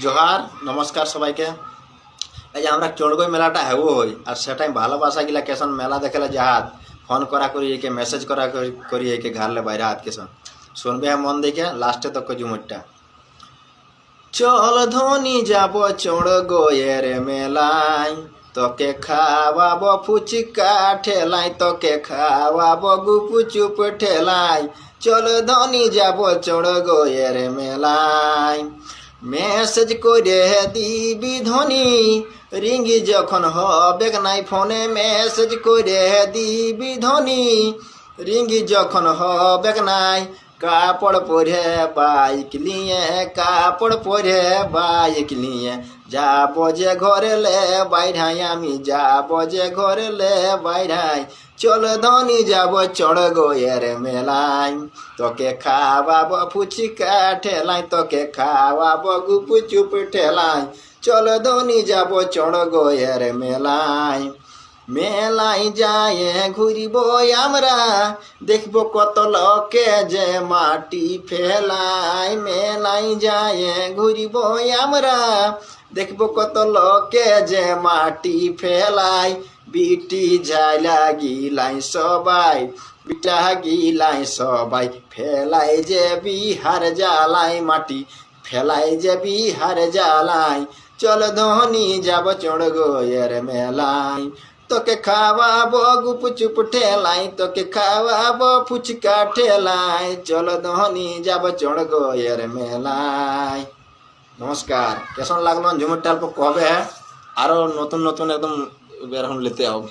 जोहार नमस्कार सबाइके এই যে আমরা চড়গই মেলাটা হেবো হই আর সেটাই ভালোবাসা গিলা কেসন মেলা দেখলে যাহাত ফোন করা করি একে মেসেজ করা করি একে ঘাড়লে বাইরে হাত কেসন শুনবে মন দেখে লাস্টে তক জুমুরটা চল ধনি যাব চড়গইয়ের মেলায় তোকে খাওয়াবো ফুচকা ঠেলাই তোকে খাওয়াবো গুপুচুপ ঠেলাই চল ধনি যাব চড়গইয়ের মেলায় মেসেজ করে দিবি ধনী রিঙ্গি যখন হবে নাই ফোনে মেসেজ করে দিবি ধনী রিঙ্গি যখন হবে নাই কাপড় পরে বাইক নিয়ে কাপড় পরে বাইক নিয়ে যাব যে ঘরে লে বাইরাই আমি যাব যে ঘরে লে বাইরাই চল ধনী যাব চড়গইয়ের মেলায় তোকে খাওয়াবো ফুচকা ঠেলাই তোকে খাওয়াবো গুপুচুপ ঠেলাই চল ধনী যাব চড়গইয়ের মেলায় মেলায় যায় ঘুরিব আমরা দেখব কত লোকে যে মাটি ফেলায় মেলায় যায় ঘুরিব আমরা দেখব কত লোকে যে মাটি ফেলায় বিটি ঝাইলা গিলাই সবাই বিটা গিলাই সবাই ফেলাই যে বিহার জ্বালাই মাটি ফেলাই যে বিহার জ্বালাই চল ধনী যাব চড়গইয়ের মেলায় তোকে খাওয়াবো গুপুচুপ ঠেলাই তোকে খাওয়াবো ফুচকা ঠেলাই চল ধনী যাব চড়গইয়ের মেলায়। নমস্কার, কেমন লাগলো ঝুমুরটা অল্প কবে আরো নতুন নতুন একদম বের হন লেতে হবে।